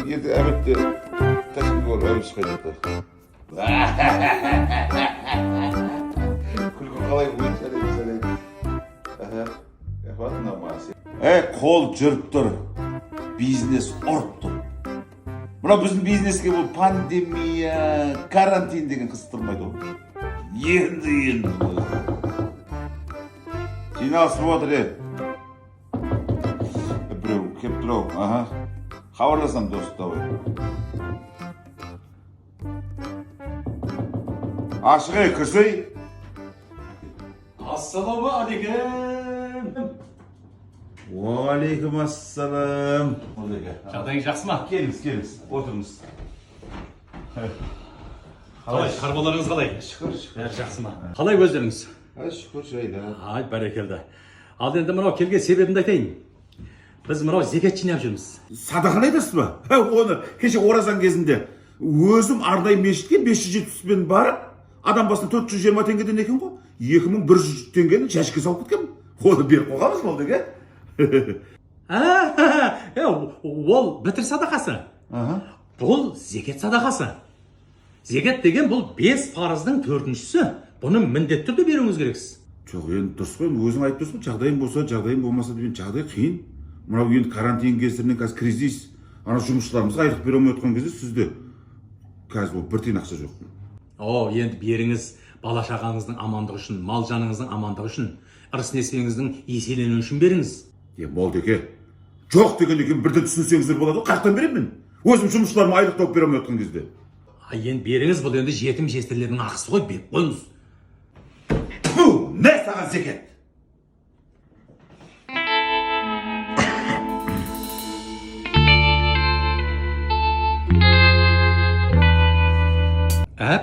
енді әметті тәшкіл болып әуес қайдады. Күлкі қалай өз сәлем. Қол жүріп тұр, бизнес ұрып тұр. Мына біздің бизнеске бұл пандемия, карантин деген қызықтырмайды ғой. Енді. Жиналысып отыр, біреу, кеп тұрау, хабарласам дос, давай. Ашық кірсей. Ассалаумағалейкум. Уағалейкум ассалам. Жағдайыңыз жақсы ма? Келіңіз, отырыңыз. Қалай, қарбаларыңыз қалай? Шүкір. Бәрі жақсы ма? Қалай өздеріңіз? Шүкір жайлы. Ай, бәрекелді. Ал енді мынау келген себебімді айтайын. Біз мынау зекет жинап жүрміз. Садақаны айтасыз ба? Оны кеше оразан кезінде өзім арнайы мешітке 570-пен барып, адам басына 420 теңгеден екен ғой. 2100 теңгені жәшікке салып кеткенмін. Оны беріп қойғанбыз болды, ке? Ол бітір садақасы. Бұл зекет садақасы. Зекет деген бұл 5 парыздың 4-шісі. Бұны міндетті түрде беруіңіз керексіз. Жоқ, енді дұрыс қой, өзің айтып тұрсың, жағдайың болса, жағдайың болмаса деген жағдай қиын. Мынау енді карантин кесірінен қазір кризис, ана жұмысшыларымызға айлық бере алмай отқан кезде сізде қазір ол бір тиын ақша жоқ. Енді беріңіз бала шағаңыздың амандығы үшін, мал жаныңыздың амандығы үшін, ырыс несібеңіздің еселенуі үшін беріңіз. Молдеке, жоқ деген екен бірден түсінсеңіздер болады, қаяқтан беремін мен? Өзім жұмысшыларыма айлық тауып бере алмай отқан кезде. Енді беріңіз, бұл енді жетім жесірлердің ақысы ғой, беріп қойыңыз. Не саған зекет?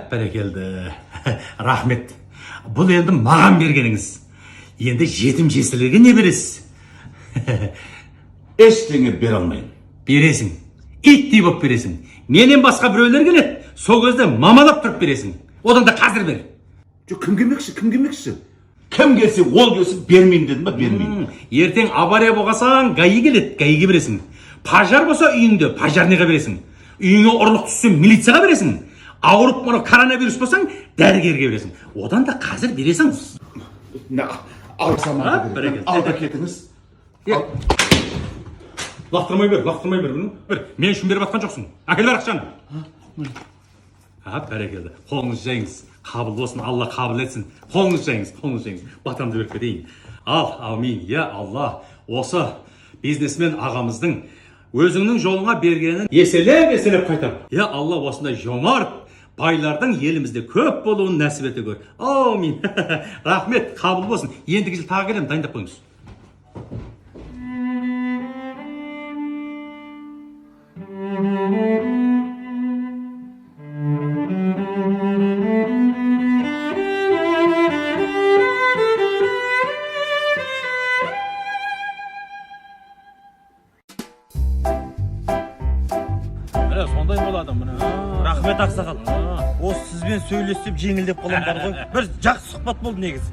Бәрекелді. Рахмет. Бұл енді маған бергеніңіз. Енді жетім жесірлерге не бересіз? Ештеңе бере алмаймын. Бересің. Иттей боп бересің. Менен басқа біреулер келеді. Сол кезде мамалап тұрып бересің. Одан да қазір бер. Жоқ, кім келмекші? Кім келсе, ол келсін, бермеймін дедім ба, бермеймін. Ертең авария болғасаң, гаи келеді, гаиге бересің. Пажар болса үйіңде, пажарныйға бересің. Үйіңе ұрлық түссе, милицияға бересің. Ауырып мұны коронавирус болсаң, дәрігерге бересің. Одан да қазір бересің. Алда кетіңіз. Лақтырмай бер. Мен үшін беріп атқан жоқсың. Әкел бар ақшаны. Бәрекелді. Қолыңыз жайыңыз. Қабыл болсын, Алла қабыл етсін. Қолыңыз жайыңыз. Батамды беріп кетейін. Амин. Алла, осы бизнесмен ағамыздың өзіңнің жолыңа бергенін еселеп қайтар. Алла, осындай жомарт байлардың елімізде көп болуын нәсіп ете көр. Амин. Рахмет, қабыл болсын. Ендігі жыл тағы келем, дайындап қойыңыз. Сондай болады мұны. Рахмет ақсақал. Осы сізбен сөйлесіп жеңілдеп қалам бар ғой. Бір жақсы сұхбат болды негізі.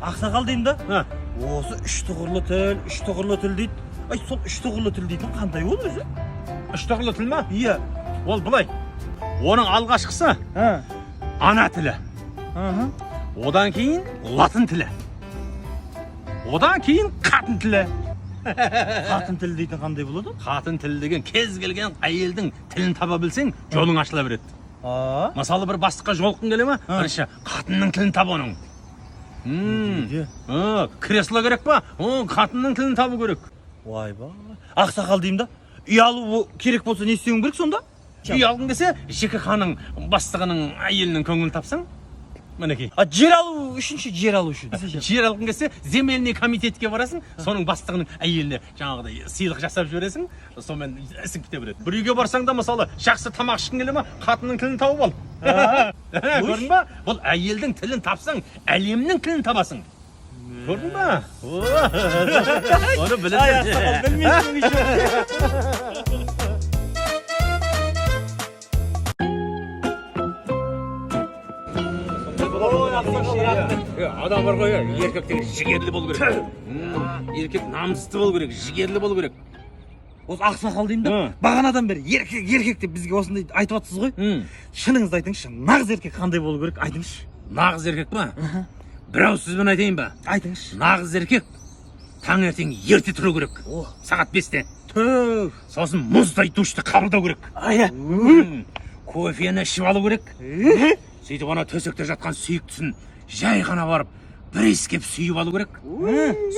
Ақсақал деймін да. Осы үш тұғырлы тіл дейді. Сол үш тұғырлы тіл дейтін қандай ол өзі? Үш тұғырлы тіл ма? Иә. Ол былай. Оның алғашқысы ана тілі. Одан кейін латын тілі. Одан кейін қатын тілі. Қатын тілі дейтін қандай болады? Қатын тілі деген кез келген әйелдің тілін таба білсең, жолың ашыла береді. Мысалы бір бастыққа жолыққың келе ма? Бірінші қатынның тілін табу оның. Кресло керек па? Қатынның тілін табу керек. Ойбай. Ақсақал деймін да. Үй алу керек болса не істеуің керек сонда? Үй алғың келсе, ЖКХ-ның бастығының әйелінің көңілін тапсаң, мінекей. Жер алу үшін. Жер алғың келсе, земельный комитетке барасың, соның бастығының әйеліне жаңағыдай сыйлық жасап жібересің, сонымен ісің кете береді. Бір үйге барсаң да, мысалы, жақсы тамақ ішкің келе ма, қатынның тілін тауып ал. Көрдің ба? Бұл әйелдің тілін тапсаң, әлемнің тілін табасың. Көрдің ба? Оны біліңдер. Адам бар ғой, еркек деген жігерлі болу керек. Еркек намысты болу керек, жігерлі болу керек. осы ақсақал деймін да, бағанадан бері еркек деп бізге осындай айтып жатсыз ғой. Шыныңызды айтыңызшы, нағыз еркек қандай болу керек, айтыңызшы. Нағыз еркек па? Бірау сөзбен айтайын ба? Айтыңызшы. Нағыз еркек таңертең ерте тұру керек. Сағат 5-те. Түу. Сосын мұздай душты қабылдау керек. Ая. Кофені ішіп алу керек. Сөйтіп ана төсекте жатқан сүйіктісін жай ғана барып бір иіскеп сүйіп алу керек.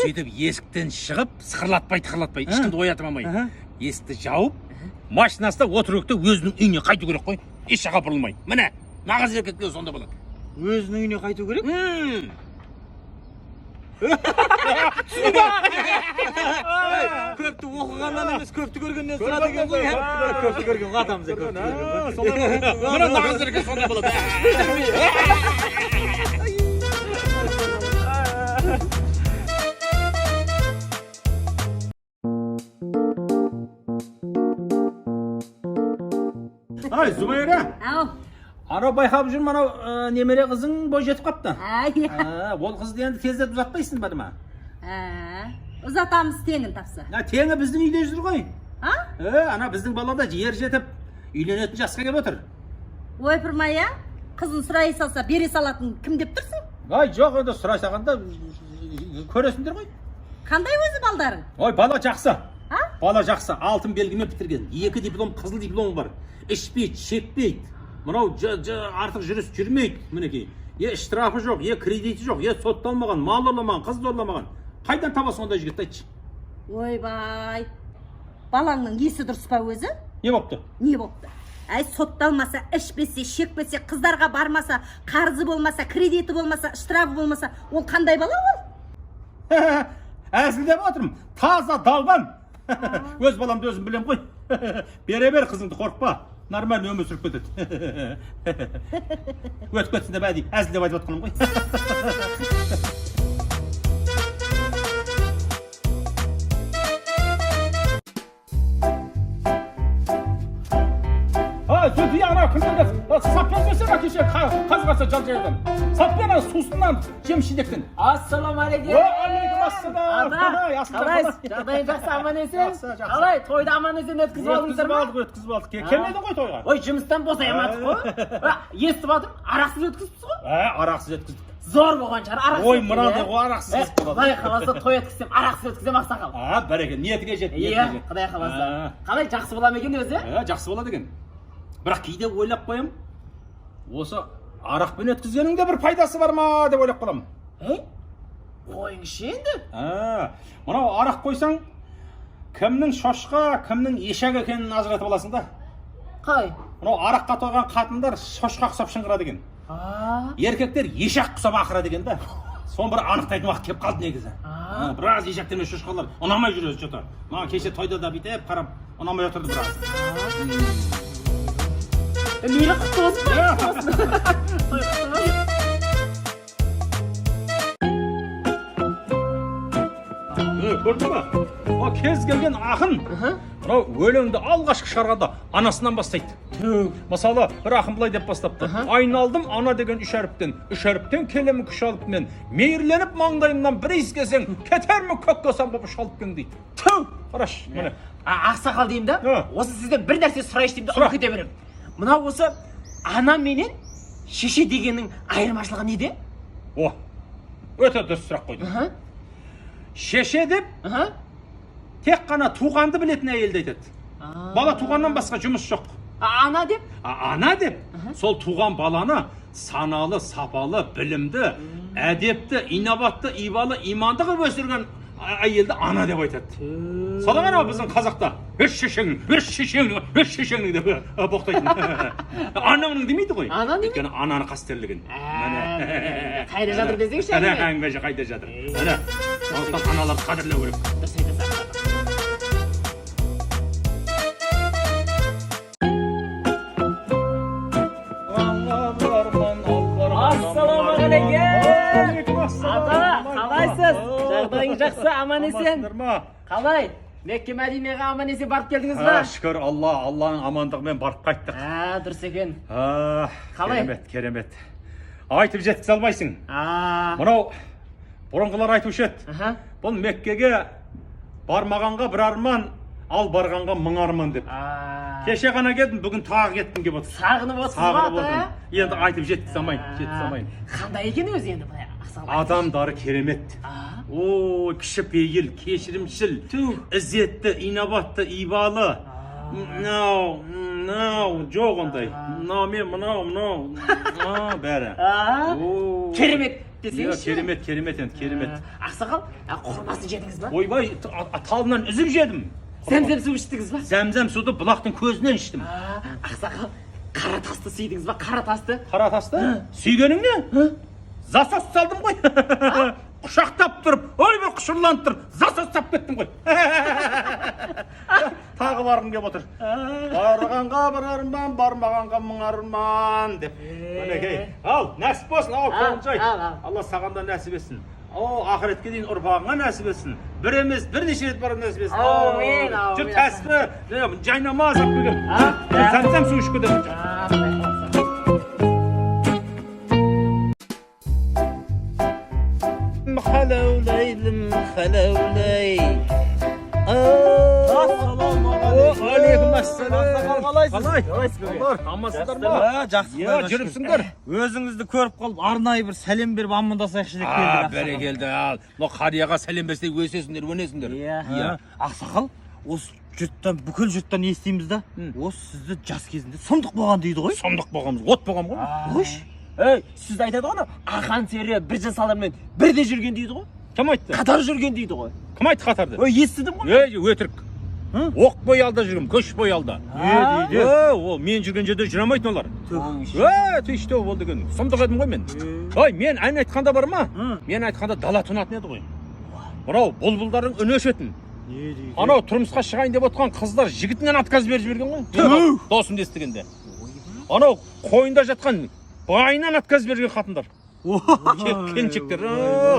Сөйтіп есіктен шығып, сықырлатпай, ешкімді оятып алмай. Есікті жауып, машинасында отырып өзінің үйіне қайту керек қой. Еш жаққа бұрылмай. Міне, нағыз еркектер сонда болады. Өзінің үйіне қайту керек? Көпті оқығаннан емес, көпті көргеннен сұрады екен ғой. Көпті көрген атамыз, көпті көрген. Міне нағыз еркек сонда болады. Ай, Зубайра. Ау. Анау байқап жүр, анау немере қызың бой жетіп қапты. Ол қызды енді тездетіп ұзатпайсың ба деме? Ұзатамыз теңін тапса. Теңі біздің үйде жүр ғой. А? Ана біздің балада ер жетіп үйленетін жасқа келіп отыр. Ойпырмай, қызын сұрай салса бере салатын кім деп тұрсың? Ай, жоқ, енді сұрай салғанда көресіңдер ғой. Қандай өзі балдарың? Ой, бала жақсы. А? Бала жақсы, алтын белгімен бітірген. 2 диплом, қызыл диплом бар. Ішпейді, шекпейді. Мынау артық жүріс жүрмейді, мінекей. Штрафы жоқ, кредиті жоқ, сотталмаған, мал орламаған, қыз зорламаған. Қайдан табасың ондай жігітті, айтшы? Ойбай. Балаңның есі дұрыс па өзі? Не бопты? Не бопты? Әй, сотталмаса, ішпесе, шекпесе, қыздарға бармаса, қарызы болмаса, кредиті болмаса, штрафы болмаса, ол қандай бала ол? Әзілдеп отырмын, таза далбан. Өз баламды өзім білем ғой. Бере бер қызыңды, қорқпа. Нормально өмір сүріп кетеді. Өтіп кетсін деп әзілдеп айтып отқаным ғой. Сөйтіп ана кімдерге саппен берсең әкеше қазғаса жал жайдан. Саппен сусыннан жемшідектен. Ассалаумағалейкум. Уағалейкум Қалайсыз? Жағдайың жақсы, аман есен? Қалай, тойды аман есен өткізіп алдыңыздар ма? Өткізіп алдық. Келмедің ғой тойға? Ой, жұмыстан босаймадық қой. Естіп жатырмын, арақсыз өткізіпсіз ғой? Арақсыз өткіздік. Зор болған шығар, арақсыз. Ой, мынандай ғой арақсыз болады. Құдай қаласа той өткізсем, арақсыз өткізем ақсақал. Бәрекелді, ниетіге жет. Иә, Құдай қаласа. Қалай, жақсы бола ма екен өзі? Жақсы болады екен. Бірақ кейде ойлап қоям, осы арақпен өткізгенің де бір пайдасы бар ма деп ойлап қалам. Қойыңызшы енді. Мынау арақ қойсаң, кімнің шошқа, кімнің ешек екенін ажыратып аласың да. Қай? Мынау араққа тойған қатындар шошқа құсап шыңғырады екен. Еркектер ешек құсап ақырады екен да. Соны бір анықтайтын уақыт келіп қалды негізі. Біраз ешектер мен шошқалар ұнамай жүреді что-то. Маған кеше тойда да бүйтіп қарап, ұнамай отырды біраз. Мейлі құтты болсын. Көрдің ба? Кез келген ақын мынау өлеңді алғашқы шығарғанда анасынан бастайды. Мысалы, бір ақын былай деп бастапты. Айналдым ана деген үш әріптен келемін күш алып мен. Мейірленіп маңдайымнан бір иіскесең, кетермін көкке самбап шалып кең дейді. Қараш, міне. Ақсақал деймін да, осы сізден бір нәрсе сұрайшы деймін да, кете берем. Мынау осы ана менен шеше дегеннің айырмашылығы неде? Өте дұрыс сұрақ қойдың. Шеше деп тек қана туғанды білетін әйелді айтады. Бала туғаннан басқа жұмыс жоқ. Ана деп? Ана деп, сол туған баланы саналы, сапалы, білімді, әдепті, инабатты, ибалы, иманды қылып өсірген әйелді ана деп айтады. Содан ғана біздің қазақта өш шешеңнің деп боқтайтын. Анаңның демейді ғой. Ана демейді? Өйткені ананы қастерлеген. Қайда жатыр десеңші? Әңгіме қайда жатыр. Сондықтан аналарды қадірлеу керек. Дұрыс айтасың. Ассалаумағалейкум. Ата, қалайсыз? Жағдайың жақсы, аман есен? Қалай? Мекке Мәдинеге аман есен барып келдіңіз ба? Шүкір, Алланың амандығымен барып қайттық. Дұрыс екен. Қалай? Керемет. Айтып жеткізе алмайсың. Мынау бұрынғылар айтушы еді. Бұл Меккеге бармағанға бір арман, ал барғанға мың арман деп. Кеше ғана келдім, бүгін тағы кеттім кеп отыр. Сағынып отырсыз ба Сағынып ата? отырмын. Енді айтып жеткізамайын. Қандай екен өзі енді былай ақсақал? Адамдары керемет. О, кішіпейіл, кешірімшіл, ізетті, инабатты, ибалы. Мынау, жоқ ондай. Мынау, бәрі. Керемет десеңізші. Керемет енді, керемет. Ақсақал, құрмасын жедіңіз ба? Ойбай, талынан үзіп жедім. Зәмзәм су іштіңіз ба? Зәмзәм суды бұлақтың көзінен іштім. Ақсақал, қара тасты сүйдіңіз ба? Қара тасты? Қара тасты? Сүйгенің не? Засос салдым ғой. Құшақтап тұрып, ой бір құшырланып тұр, засос сап кеттім ғой. Тағы барғым кеп отыр. Барғанға бір арман, бармағанға мың арман деп. Мінекей, ал, нәсіп болсын, ал, Қуанжай. Алла саған да нәсіп етсін. О, ақыретке дейін ұрпағыңа нәсіп етсін. Бір емес, бірнеше рет барып нәсіп етсін. Аумин. Жүр тәсіпі, жайнамаз ап келген. Зәмзәм су ішіп кетемін. Халаулай. Амансыздар ма? Жақсы. Жүріпсіңдер. Өзіңізді көріп қалып, арнайы бір сәлем беріп амандасайықшы деп келдік. Бәрекелді ал. Мына қарияға сәлем берсе өсесіңдер, өнесіңдер. Ақсақал, осы жұрттан, бүкіл жұрттан естиміз да, осы сізді жас кезінде сұмдық болған дейді ғой. Сұмдық болғанбыз, от болған ғой. Қойш. Сіз айтады ғой, ақан сері бір жасалармен бірде жүрген дейді ғой. Кім айтты? Қатар жүрген дейді ғой. Кім айтты қатарды? Естідім ғой. Өтірік. Оқ бой алда жүргім, көш бой алда. Не дейді? Ол мен жүрген жерде жүре алмайтын олар. Түйшті ол деген. Сұмдық едім ғой мен. Ой, мен ән айтқанда бар ма? Мен айтқанда дала тұнатын еді ғой. Мынау бұлбұлдардың үні өшетін. Не дейді? Анау тұрмысқа шығайын деп отқан қыздар жігітінен отказ беріп жіберген ғой. Досым естігенде. Анау қойында жатқан байынан отказ берген қатындар. Келіншектер,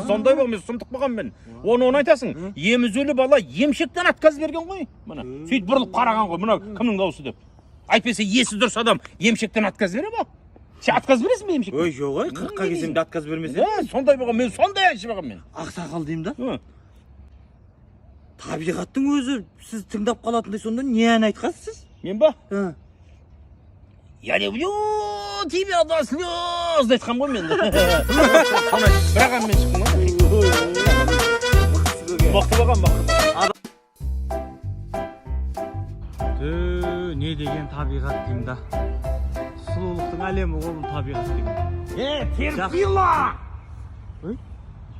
сондай болмай сұмдық болған мен. Оны айтасың, емізөлі бала емшектен отказ берген ғой. Мына сөйтіп бұрылып қараған ғой, мына кімнің дауысы деп. Айтпесе есі дұрыс адам емшектен отказ бере ма? Сен отказ бересің бе емшектен? Ой, жоқ ай, 40-қа кезімде отказ бермесе. Сондай болған, мен сондай әнші болған мен. Ақсақал деймін да. Табиғаттың өзі сіз тыңдап қалатындай, сонда не ән айтқансыз? Мен ба? Я люблю тебя до слез айтқам ғой мен. Бірақ әнмен шықтым ғой. Мықты болған, Не деген табиғат деймін да. Сұлулықтың әлемі ғой бұл табиғат деген. Терпила!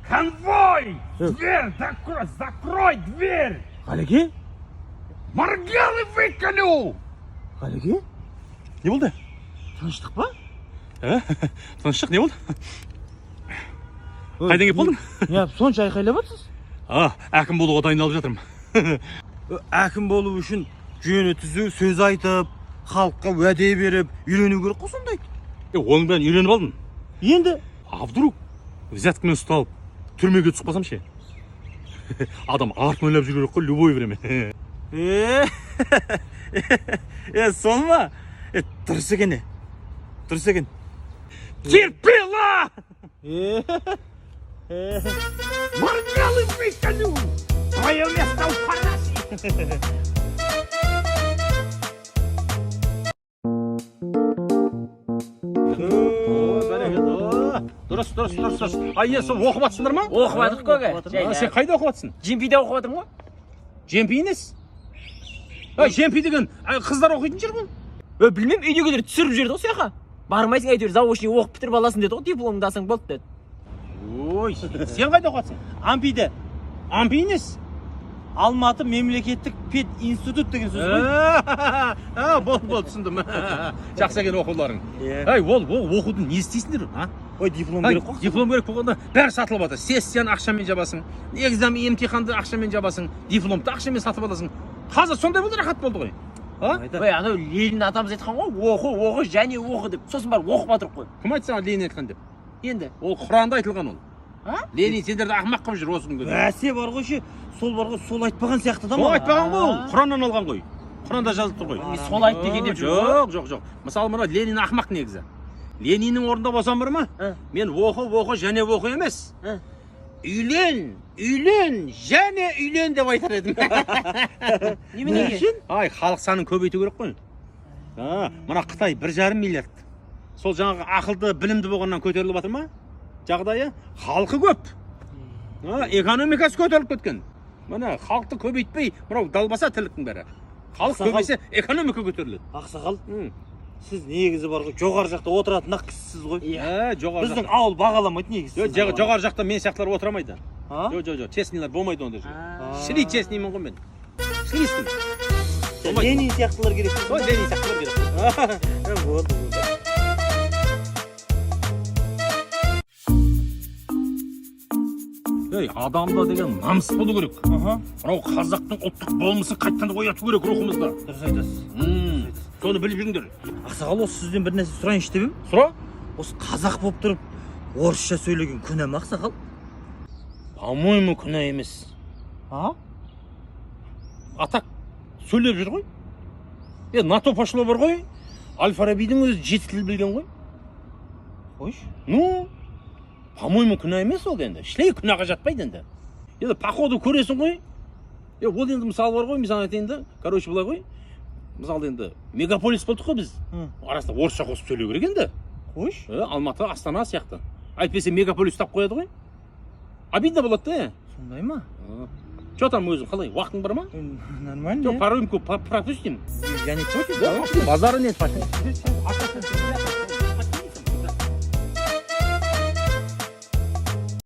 Конвой! Дверь! Закрой дверь! Қалеке? Маргалы выколю! Қалеке? Не болды? Тыныштық па? Тыныштық, не болды? Қайдан кеп болдың? Не, сонша айқайлап отырсыз? Әкім болуға дайындалып жатырмын. Әкім болу үшін жүйені түзу, сөз айтып, халыққа уәде беріп, үйрену керек қой сондайды. Оның бәрін үйреніп алдым. Енді? Вдруг взяткамен ұсталып, түрмеге түсіп қалсам ше? Адам артын ойлап жүру керек қой, любой время. Сол ма? Дұрыс екен. Дұрыс екен. Терпила! Маргалы выколю! Твое место в парасе! Дұрыс. Ай, сол оқып атсыңдар ма? Оқып атық көге. Сен қайда оқып атсың? Жемпиде оқып атырмын ғой. Жемпи емес? Жемпи деген қыздар оқитын жер ғой. Білмем, үйдегілер түсіріп жіберді ғой сияққа. Бармайсың әйтеуір заочный оқып бітіріп аласың деді ғой, дипломыңды алсаң болды деді. Ой, сен қайда оқып атсың? Ампиде. Ампи емес? Алматы мемлекеттік пед институт деген сөз ғой. Болды, түсіндім. Жақсы екен оқуларың. Ол оқудың не істейсіңдер? Ой, диплом керек қой. Диплом керек болғанда бәрі сатылып жатыр. Сессияны ақшамен жабасың, экзамен, емтиханды ақшамен жабасың, дипломды ақшамен сатып аласың. Қазір сондай болды, рахат болды ғой. Ой, анау Ленин атамыз айтқан ғой, оқы және оқы деп. Сосын барып оқып атырық қой. Кім айтты саған Ленин айтқан деп? Енді Ол Құранда айтылған ол. Ленин сендерді ақымақ қылып жүр осы күнге. Бәсе бар ғой ше, сол бар ғой, сол айтпаған сияқты да Сол ма? айтпаған ғой, ол Құраннан алған ғой. Құранда жазылып тұр ғой. сол айтты деген деп жүр. Жоқ. Мысалы мына Ленин ақымақ негізі. Лениннің орнында болсам бар ма? Мен оқы және оқы емес. үйлен, және үйлен деп айтар едім. Неменеге? Ай, халық санын көбейту керек қой. Мына Қытай 1,5 миллиард. Сол жаңағы ақылды, білімді болғаннан көтеріліп жатыр ма? Жағдайы халқы көп. Экономикасы көтеріліп кеткен. Мына халықты көбейтпей, мынау далбаса тірліктің бәрі. Халық көбейсе экономика көтеріледі. Ақсақал, сіз негізі бар ғой, жоғары жақта отыратын ақ кісісіз ғой. Жоғары Біздің ауыл бағаламайды негізі. жоғары жақта мен сияқтылар отырамайды. А? Жоқ, честныйлар болмайды ондай жерде. Шли честныймын ғой мен. Шлийскім. Ленин сияқтылар керек. Ой, Ленин сияқтылар керек. Болды. Ей, адамда деген намыс болу керек. Мынау қазақтың ұлттық болмысын қайтадан ояту керек рухымызда. Дұрыс айтасыз. Соны біліп жүріңдер. Ақсақал, осы сізден бір нәрсе сұрайыншы деп едім. Сұра. Осы қазақ болып тұрып, орысша сөйлеген күнә ме, ақсақал? По-моему, күнә емес. Атақ сөйлеп жүр ғой. На то пошло бар ғой. Аль-Фарабидің өзі 7 тіл білген ғой. Қойш? Ну, по-моему, күнә емес ол енді. Шлей күнәға жатпайды енді. Енді походу көресің ғой. Ол енді мысалы бар ғой, мысалы айтайын да, короче былай ғой. Мысалы енді мегаполис болдық қой біз. Арасында орысша қосып сөйлеу керек енді. Қойш? Алматы, Астана сияқты. Айтпесе мегаполис тап қояды ғой. Обидно болады да. Сондай ма? Че там өзің қалай? Уақытың бар ма? Нормально. Жоқ, пару рюмку пропустим. Я не против. Базары нет, пошли.